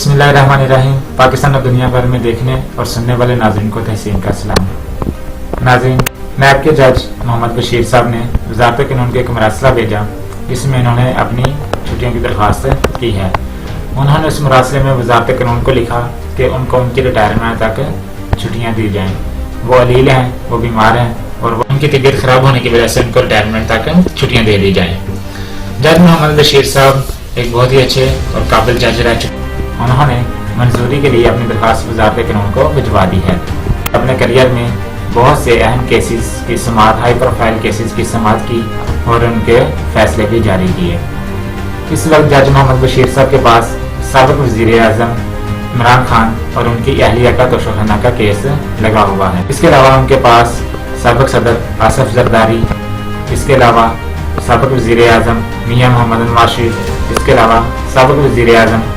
बिस्मिल्लाहिर्रहमानिर्रहीम। पाकिस्तान और दुनिया भर में देखने और सुनने वाले नाज़रीन को तहसीन का सलाम। नाज़रीन, नैब के जज मोहम्मद बशीर साहब ने वज़ारत क़ानून को एक मरासला भेजा। इसमें इन्होंने अपनी छुट्टियों की दरख्वास्त की है। उन्होंने उस मरासले में वज़ारत क़ानून को लिखा कि उनको उनकी रिटायरमेंट तक छुट्टियाँ दी जाएँ। वो अलील हैं, वो बीमार हैं और उनकी तबीयत ख़राब होने की वजह से उनको रिटायरमेंट तक छुट्टियाँ दे दी जाएँ। जज मोहम्मद बशीर साहब एक बहुत ही अच्छे और काबिल जज रह चुके। उन्होंने मंजूरी के लिए अपनी दरख्वास्त वज़ारत क़ानून को भिजवा दी है। अपने करियर में बहुत से अहम केसेस की समाअत, हाई प्रोफाइल केसेस की समाअत की और उनके फैसले भी जारी किए। इस वक्त जज मोहम्मद बशीर साहब के पास साबिक़ वज़ीर आज़म इमरान खान और उनकी अहलिया का तोशाखाना का केस लगा हुआ है। इसके अलावा उनके पास साबिक़ सदर आसिफ ज़रदारी, इसके अलावा साबिक़ वज़ीर आज़म मियां मोहम्मद नवाज शरीफ, इसके अलावा साबिक़ वज़ीर आज़म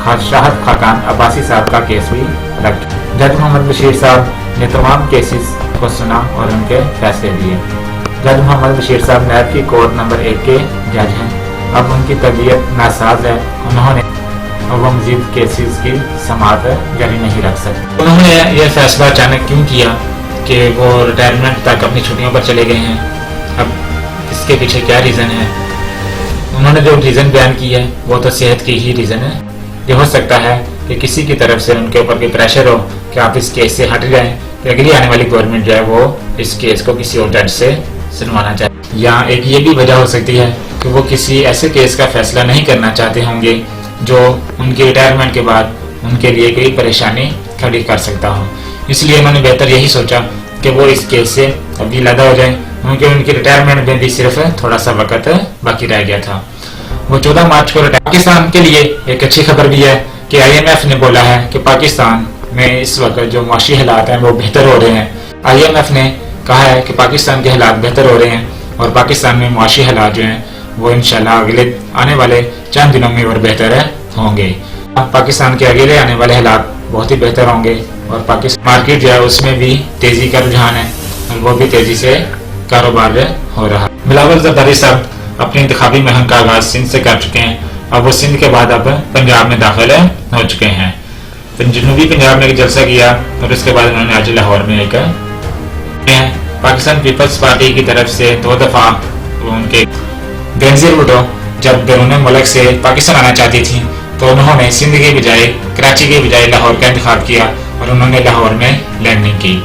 शाहद खाकान अब्बासी साहब का केस भी लग गया। जज मोहम्मद बशीर साहब ने तमाम केसेस को सुना और उनके फैसले दिए। जज मोहम्मद बशीर साहब नैब की कोर्ट नंबर 1 के जज हैं। अब उनकी तबीयत नासाज है, उन्होंने वो मजीद केसेस की समाअत जारी नहीं रख सकते। उन्होंने यह फैसला अचानक क्यों किया कि वो रिटायरमेंट तक अपनी छुट्टियों पर चले गए हैं? अब इसके पीछे क्या रीज़न है? उन्होंने जो रीज़न बयान की है वो तो सेहत की ही रीज़न है। ये हो सकता है कि किसी की तरफ से उनके ऊपर कोई प्रेशर हो कि आप इस केस से हट जाएं, तो अगली आने वाली गवर्नमेंट जो है वो इस केस को किसी और जज से सुनवाना चाहे। या एक ये भी वजह हो सकती है कि वो किसी ऐसे केस का फैसला नहीं करना चाहते होंगे जो उनकी रिटायरमेंट के बाद उनके लिए कोई परेशानी खड़ी कर सकता हो। इसलिए उन्होंने बेहतर यही सोचा कि वो इस केस से अभी लदा हो जाए, क्योंकि उनकी रिटायरमेंट में भी सिर्फ थोड़ा सा वक्त बाकी रह गया था। वो 14 मार्च को पाकिस्तान के लिए एक अच्छी खबर भी है कि IMF ने बोला है कि पाकिस्तान में इस वक्त जो माशी हालात हैं वो बेहतर हो रहे हैं। IMF ने कहा है कि पाकिस्तान के हालात बेहतर हो रहे हैं और पाकिस्तान में माशी हालात जो हैं वो इंशाल्लाह अगले आने वाले चंद दिनों में और बेहतर होंगे। पाकिस्तान के अगले आने वाले हालात बहुत ही बेहतर होंगे और पाकिस्तान मार्केट जो है उसमें भी तेज़ी का रुझान है और वो भी तेज़ी से कारोबार हो रहा है। बिलावल ज़रदारी साहब अपनी इंतखाबी मुहिम का आगाज सिंध से कर चुके हैं। अब वो सिंध के बाद अब पंजाब में दाखिल हो चुके हैं। जनूबी पंजाब में एक जलसा किया और उसके बाद उन्होंने आज लाहौर में एक पाकिस्तान पीपल्स पार्टी की तरफ से 2 दफ़ा उनके बेनज़ीर भुट्टो जब बैरून मुल्क से पाकिस्तान आना चाहती थी तो उन्होंने सिंध के बजाय कराची के बजाय लाहौर का इंतखाब किया और उन्होंने लाहौर में लैंडिंग की।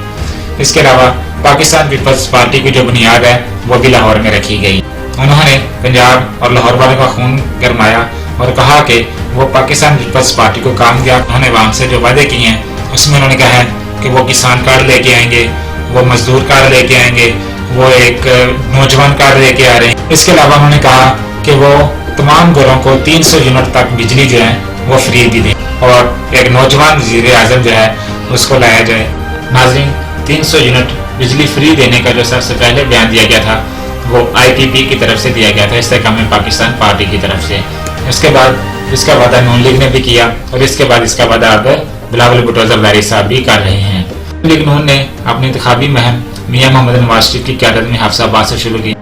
इसके अलावा पाकिस्तान पीपल्स पार्टी की जो बुनियाद है वो भी लाहौर में रखी गई। उन्होंने पंजाब और लाहौर वालों का खून गरमाया और कहा कि वो पाकिस्तान पीपल्स पार्टी को कामयाब उन्होंने वहाँ से जो वादे किए हैं उसमें उन्होंने कहा है कि वो किसान कार्ड लेके आएंगे, वो मजदूर कार्ड लेके आएंगे, वो एक नौजवान कार्ड लेके आ रहे हैं। इसके अलावा उन्होंने कहा कि वो तमाम घरों को 300 यूनिट तक बिजली जो है वो फ्री भी दें और एक नौजवान वज़ीर आज़म जो है उसको लाया जाए। नाज़रीन, 300 यूनिट बिजली फ्री देने का जो सबसे पहले बयान दिया गया था वो IPP की तरफ से दिया गया था, इस्तेकाम पाकिस्तान पार्टी की तरफ से। इसके बाद इसका वादा नून लीग ने भी किया और इसके बाद इसका वादा अब बिलावल भुट्टो ज़रदारी साहब भी कर रहे हैं। लीग नून ने अपनी इंतखाबी मुहिम मियां मोहम्मद नवाज शरीफ की क़यादत में हफ्साबाद से शुरू की।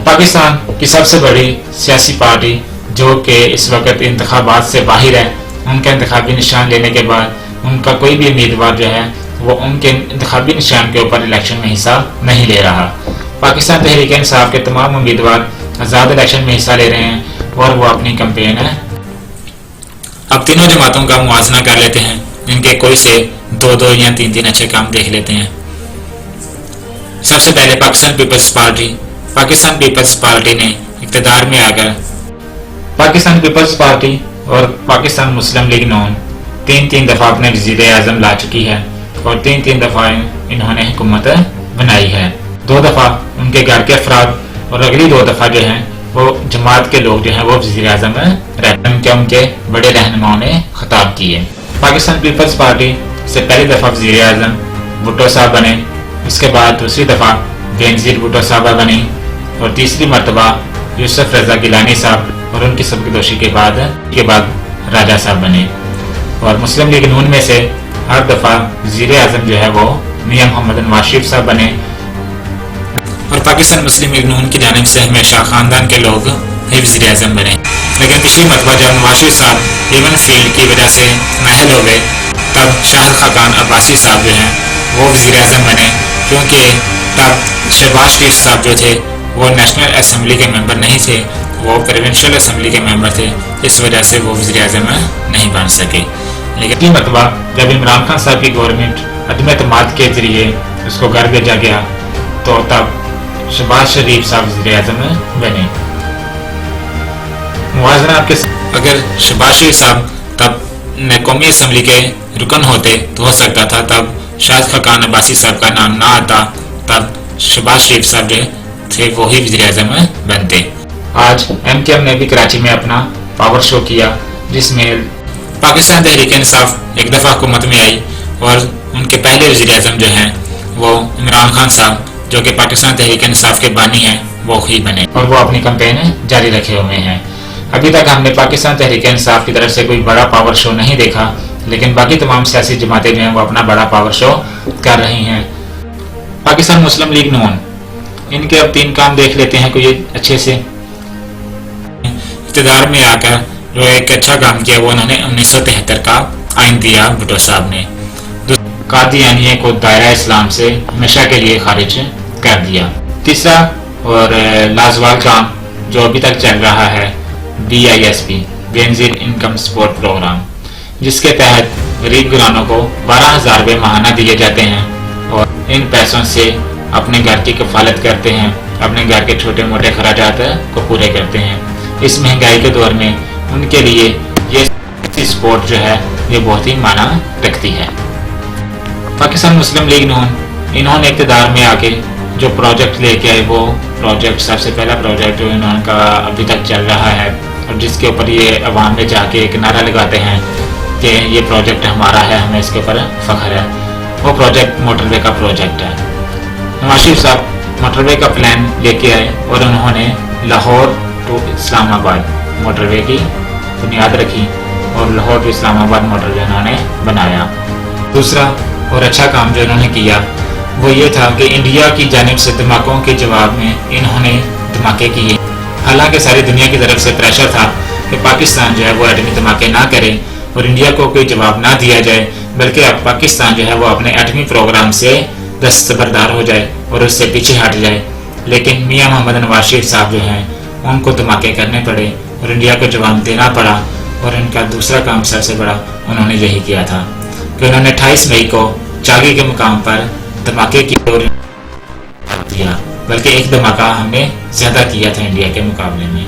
पाकिस्तान की सबसे बड़ी सियासी पार्टी जो कि इस वक्त इंतखाबात से बाहर है, उनका इंतखाबी निशान लेने के बाद उनका कोई भी उम्मीदवार जो है वो उनके इंतखाबी निशान के ऊपर इलेक्शन में हिस्सा नहीं ले रहा। पाकिस्तान तहरीक इंसाफ के तमाम उम्मीदवार आज़ाद इलेक्शन में हिस्सा ले रहे हैं और वो अपनी कैंपेन अब तीनों जमातों का मुआवजा कर लेते हैं, इनके कोई से 2-2 या 3-3 अच्छे काम देख लेते हैं। सबसे पहले पाकिस्तान पीपल्स पार्टी ने इक़्तिदार में आकर पाकिस्तान पीपल्स पार्टी और पाकिस्तान मुस्लिम लीग नून 3-3 दफ़ा अपने वज़ीर आज़म ला चुकी है और 3-3 दफ़ा इन्होंने हुकूमत बनाई है। 2 दफ़ा उनके घर के अफराद और अगली 2 दफ़ा जो हैं वो जमात के लोग जो हैं वो वज़ीर आज़म रहते उनके बड़े रहनुमाओं ने खिताब किए। पाकिस्तान पीपल्स पार्टी से पहली दफ़ा वज़ीर आज़म भुट्टो साहब बने, इसके बाद दूसरी दफ़ा बेनज़ीर भुट्टो साहबा बनी और तीसरी मरतबा यूसुफ रज़ा गिलानी साहब और उनकी सबकदोशी के बाद राजा साहब बने। और मुस्लिम लीग नून में से हर दफ़ा वज़ीर आज़म जो है वो मियां मोहम्मद नवाज शरीफ साहब बने और पाकिस्तान मुस्लिम लीग नून की जानिब से हमेशा ख़ानदान के लोग ही वज़ीर आज़म बने। लेकिन دوسری مرتبہ جب نواز شریف صاحب ایون فیلڈ کی وجہ سے نااہل ہو گئے تب شاہد خاقان عباسی صاحب جو ہیں وہ وزیر اعظم بنے، کیونکہ تب شہباز شریف صاحب جو تھے وہ نیشنل اسمبلی کے ممبر نہیں تھے، وہ پروونشل اسمبلی کے ممبر تھے، اس وجہ سے وہ وزیر اعظم نہیں بن سکے۔ لیکن مرتبہ جب عمران خان صاحب کی گورنمنٹ عدم اعتماد کے ذریعے اس کو گھر بھیجا گیا تو تب شہباز شریف صاحب وزیر اعظم بنے۔ موازنہ آپ کے اگر شہباز شریف صاحب تب قومی اسمبلی کے رکن ہوتے تو ہو سکتا تھا تب شاہد خاقان عباسی صاحب کا نام نہ آتا، تب شہباز شریف صاحب جو تھے وہی وزیر اعظم بنتے۔ آج ایم کیو ایم نے بھی کراچی میں اپنا پاور شو کیا، جس میں پاکستان تحریک انصاف ایک دفعہ حکومت میں آئی اور ان کے پہلے وزیر اعظم جو ہیں وہ عمران خان صاحب جو کہ پاکستان تحریک انصاف کے بانی ہیں وہ ہی بنے اور وہ اپنی کمپین جاری رکھے ہوئے ہیں۔ ابھی تک ہم نے پاکستان تحریک انصاف کی طرف سے کوئی بڑا پاور شو نہیں دیکھا، لیکن باقی تمام سیاسی جماعتیں جو ہیں وہ اپنا بڑا پاور شو کر رہی ہیں۔ پاکستان مسلم لیگ نون، ان کے اب 3 کام دیکھ لیتے ہیں کوئی اچھے سے۔ اقتدار میں آ کر جو ایک اچھا کام کیا وہ انہوں نے 1973 کا آئین دیا بھٹو صاحب نے، قادیانیہ کو دائرہ اسلام سے ہمیشہ کے لیے خارج کر دیا۔ تیسرا اور لازوال کام جو ابھی تک چل رہا ہے BISP Benazir income support programme, جس کے تحت غریب گھرانوں کو 12,000 روپے ماہانہ دیے جاتے ہیں اور ان پیسوں سے اپنے گھر کی کفالت کرتے ہیں، اپنے گھر کے چھوٹے موٹے اخراجات کو پورے کرتے ہیں۔ اس مہنگائی کے دور میں ان کے لیے یہ سپورٹ جو ہے یہ بہت ہی معنی رکھتی ہے۔ پاکستان مسلم لیگ نون، انہوں نے اقتدار میں آ کے جو پروجیکٹ لے کے آئے وہ پروجیکٹ سب سے پہلا پروجیکٹ جو انہوں کا ابھی تک چل رہا ہے اور جس کے اوپر یہ عوام میں جا کے ایک نعرہ لگاتے ہیں کہ یہ پروجیکٹ ہمارا ہے، ہمیں اس کے اوپر فخر ہے، وہ پروجیکٹ موٹر وے کا پروجیکٹ ہے۔ نواز شریف صاحب موٹر وے کا پلان لے کے آئے اور انہوں نے لاہور ٹو اسلام آباد موٹر وے کی بنیاد رکھی اور لاہور ٹو اسلام آباد موٹر وے انہوں نے بنایا۔ دوسرا اور اچھا کام جو انہوں نے کیا وہ یہ تھا کہ انڈیا کی جانب سے دھماکوں کے جواب میں انہوں نے دھماکے کیے، حالانکہ ساری دنیا کی طرف سے پریشر تھا کہ پاکستان جو ہے وہ ایٹمی دھماکے نہ کرے اور انڈیا کو کوئی جواب نہ دیا جائے، بلکہ اب پاکستان جو ہے وہ اپنے ایٹمی پروگرام سے دستبردار ہو جائے اور اس سے پیچھے ہٹ جائے۔ لیکن میاں محمد نواز شریف صاحب جو ہیں ان کو دھماکے کرنے پڑے اور انڈیا کو جواب دینا پڑا، اور ان کا دوسرا کام سب سے بڑا انہوں نے یہی کیا تھا کہ انہوں نے 28 مئی کو چاگی کے مقام پر دھماکے کی اور دیا، بلکہ ایک دھماکہ ہم نے زیادہ کیا تھا انڈیا کے مقابلے میں،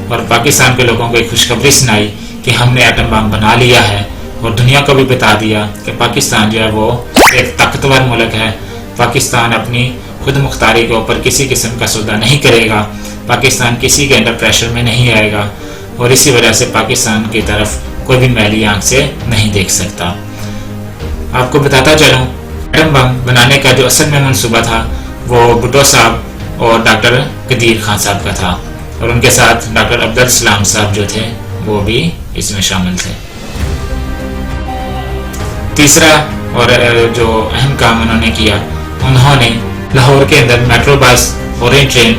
اور پاکستان کے لوگوں کو ایک خوشخبری سنائی کہ ہم نے ایٹم بم بنا لیا ہے، اور دنیا کو بھی بتا دیا کہ پاکستان جو ہے وہ ایک طاقتور ملک ہے، پاکستان اپنی خود مختاری کے اوپر کسی قسم کا سودا نہیں کرے گا، پاکستان کسی کے انڈر پریشر میں نہیں آئے گا، اور اسی وجہ سے پاکستان کی طرف کوئی بھی میلی آنکھ سے نہیں دیکھ سکتا۔ آپ کو بتاتا چلوں ایٹم بم بنانے کا جو اصل میں منصوبہ تھا وہ بھٹو صاحب اور ڈاکٹر قدیر خان صاحب کا تھا، اور ان کے ساتھ ڈاکٹر عبدالسلام صاحب جو تھے وہ بھی اس میں شامل تھے۔ تیسرا اور جو اہم کام انہوں نے کیا، انہوں نے لاہور کے اندر میٹرو بس، اورینج ٹرین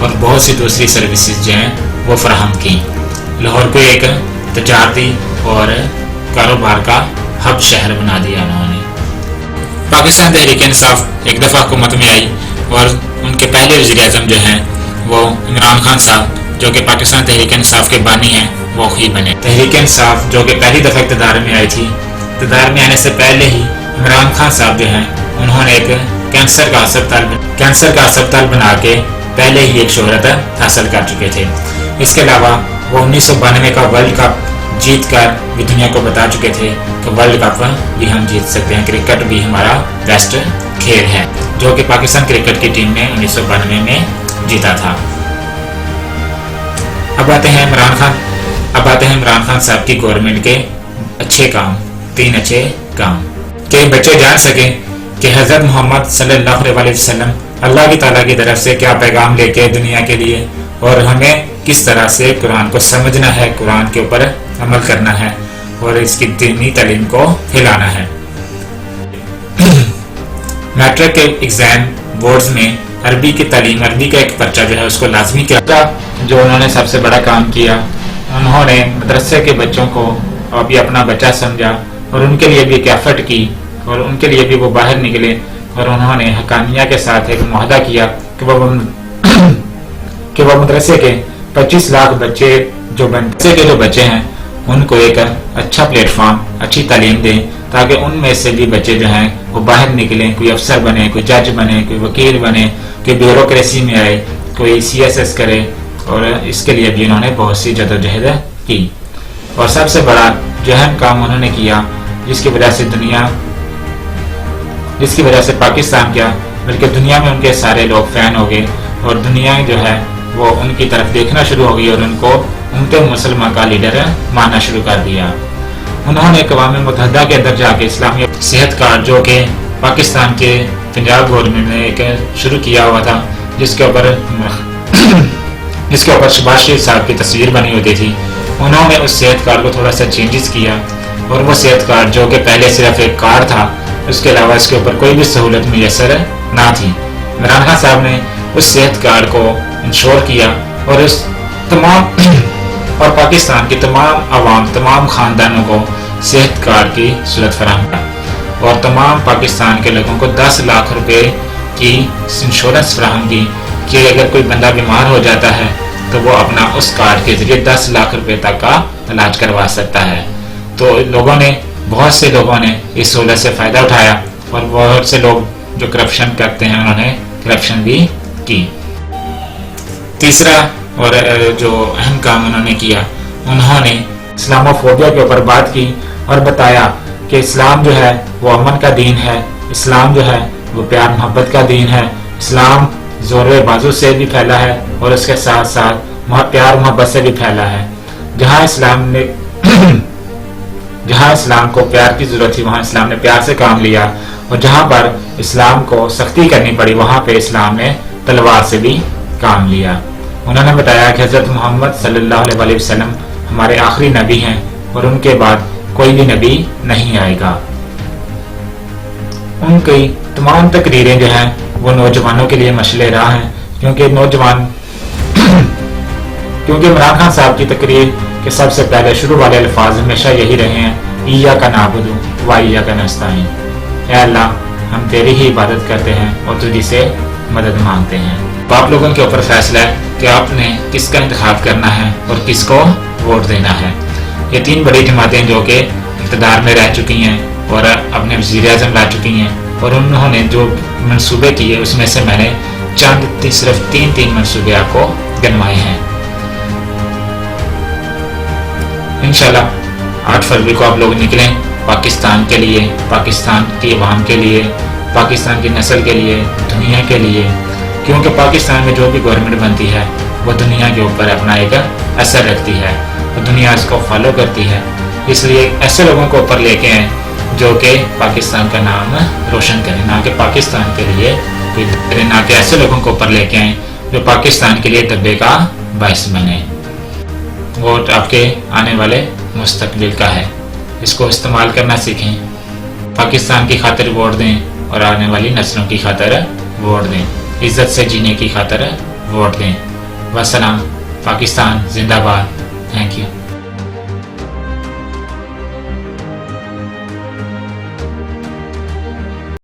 اور بہت سی دوسری سروسز جو ہیں وہ فراہم کی۔ لاہور کو ایک تجارتی اور کاروبار کا ہب شہر بنا دیا انہوں نے۔ پاکستان تحریک انصاف ایک دفعہ حکومت میں آئی اور ان کے پہلے وزیر اعظم جو ہیں وہ عمران خان صاحب جو کہ پاکستان تحریک انصاف کے بانی ہیں وہ ہی بنے۔ تحریک انصاف جو کہ پہلی دفعہ اقتدار میں آئی تھی، اقتدار میں آنے سے پہلے ہی عمران خان صاحب جو ہیں انہوں نے ایک کینسر کا ہسپتال بنا کے پہلے ہی ایک شہرت حاصل کر چکے تھے۔ اس کے علاوہ وہ 1992 کا ورلڈ کپ جیت کر بھی دنیا کو بتا چکے تھے کہ ورلڈ کپ بھی ہم جیت سکتے ہیں، کرکٹ بھی ہمارا بیسٹ کھیل ہے، جو کہ پاکستان کرکٹ کی ٹیم نے 1992 میں جیتا تھا۔ اب آتے ہیں عمران خان صاحب کی گورنمنٹ کے اچھے کام، 3 اچھے کام کہ بچے جان سکیں کہ حضرت محمد صلی اللہ علیہ وسلم اللہ کی تعالیٰ کی طرف سے کیا پیغام لے کے دنیا کے لیے، اور ہمیں کس طرح سے قرآن کو سمجھنا ہے، قرآن کے اوپر عمل کرنا ہے اور اس کی دینی تعلیم کو پھیلانا ہے۔ میٹرک کے ایگزام بورڈز میں عربی کی تعلیم، عربی کا ایک پرچہ جو ہے اس کو لازمی کیا، جو انہوں نے سب سے بڑا کام کیا उन्होंने मदरसे के बच्चों को अभी अपना बच्चा समझा और उनके लिए भी एक एफर्ट की और उनके लिए भी वो बाहर निकले और उन्होंने हकानिया के साथ एक मुआहदा किया कि वो मदरसे के 25 लाख बच्चे जो बच्चे हैं उनको एक अच्छा प्लेटफॉर्म, अच्छी तालीम दें ताकि उनमें से भी बच्चे जो हैं वो बाहर निकलें, कोई अफसर बने, कोई जज बने, कोई वकील बने, कोई ब्यूरोक्रेसी में आए, कोई CSS करे। और इसके लिए भी उन्होंने बहुत सी जदोजहद की और सबसे बड़ा जो अहम काम उन्होंने किया जिसकी वजह से पाकिस्तान क्या बल्कि दुनिया में उनके सारे लोग फैन हो गए और दुनिया जो है वो उनकी तरफ देखना शुरू हो गई और उनको उम्मत मुसलमान का लीडर मानना शुरू कर दिया। उन्होंने अक़वाम मुत्तहिदा के अंदर जाके इस्लामी सेहत कार्ड जो कि पाकिस्तान के पंजाब गवर्नमेंट ने एक शुरू किया हुआ था जिसके ऊपर शहबाज शरीफ साहब की तस्वीर बनी होती थी, उन्होंने उस सेहत कार्ड को थोड़ा सा चेंजेस किया और वो सेहत कार्ड जो कि पहले सिर्फ एक कार्ड था उसके अलावा इसके ऊपर कोई भी सहूलत मैसर ना थी। इमरान खान साहब ने उस सेहत कार्ड को इंश्योर किया और उस और पाकिस्तान की तमाम आवाम, तमाम खानदानों को सेहत कार्ड की सूरत फराहम की और तमाम पाकिस्तान के लोगों को 10 लाख रुपए की इंश्योरेंस फराहम की कि अगर कोई बंदा बीमार हो जाता है तो वो अपना उस कार्ड के जरिए 10 लाख रुपए तक का इलाज करवा सकता है। तो बहुत से लोगों ने इस सहूलत से फ़ायदा उठाया और बहुत से लोग जो करप्शन करते हैं उन्होंने करप्शन भी की। तीसरा और जो अहम काम उन्होंने किया, उन्होंने इस्लामोफोबिया के ऊपर बात की और बताया कि इस्लाम जो है वो अमन का दीन है, इस्लाम जो है वो प्यार मोहब्बत का दीन है, इस्लाम जोर बाजू से भी फैला है और उसके साथ साथ प्यार मोहब्बत से भी फैला है। जहाँ इस्लाम को प्यार की जरूरत थी वहाँ इस्लाम ने प्यार से काम लिया और जहाँ पर इस्लाम को सख्ती करनी पड़ी वहाँ पे इस्लाम ने तलवार से भी काम लिया। उन्होंने बताया कि हज़रत मोहम्मद सल्लल्लाहु अलैहि वसल्लम हमारे आखिरी नबी हैं और उनके बाद कोई भी नबी नहीं आएगा। उनकी तमाम तकरीरें जो हैं वो नौजवानों के लिए मशले राह हैं क्योंकि इमरान खान साहब की तकरीर के सबसे पहले शुरू वाले अल्फाज हमेशा यही रहे हैं, इय्याका नअबुदु व इय्याका नस्तईन। ऐ अल्लाह, हम तेरी ही इबादत करते हैं और तुझी से मदद मांगते हैं। तो आप लोगों के ऊपर फैसला है कि आपने किसका इंतखाब करना है और किसको वोट देना है। ये 3 बड़ी जमातें जो कि इक़्तिदार में रह चुकी हैं और अपने वज़ीर-ए-आज़म ला चुकी हैं और उन्होंने जो मंसूबे किए उसमें से मैंने सिर्फ 3 मंसूबे आपको गिनवाए हैं। इंशाल्लाह 8 फरवरी को आप लोग निकलें पाकिस्तान के लिए, पाकिस्तान की अवाम के लिए, पाकिस्तान की नस्ल के लिए, दुनिया के लिए, क्योंकि पाकिस्तान में जो भी गवर्नमेंट बनती है वो दुनिया के ऊपर अपना एक असर रखती है और दुनिया इसको फॉलो करती है। इसलिए ऐसे लोगों को ऊपर लेके आए जो कि पाकिस्तान का नाम रोशन करें, ना कि पाकिस्तान के लिए कोई, ना कि ऐसे लोगों को ऊपर लेके आए जो पाकिस्तान के लिए दब्बे का बायस बने। वोट आपके आने वाले मुस्तकबिल का है, इसको इस्तेमाल करना सीखें, पाकिस्तान की खातिर वोट दें और आने वाली नस्लों की खातिर वोट दें, इज्जत से जीने की खातिर वोट दें। वस्सलाम, पाकिस्तान जिंदाबाद। Thank you.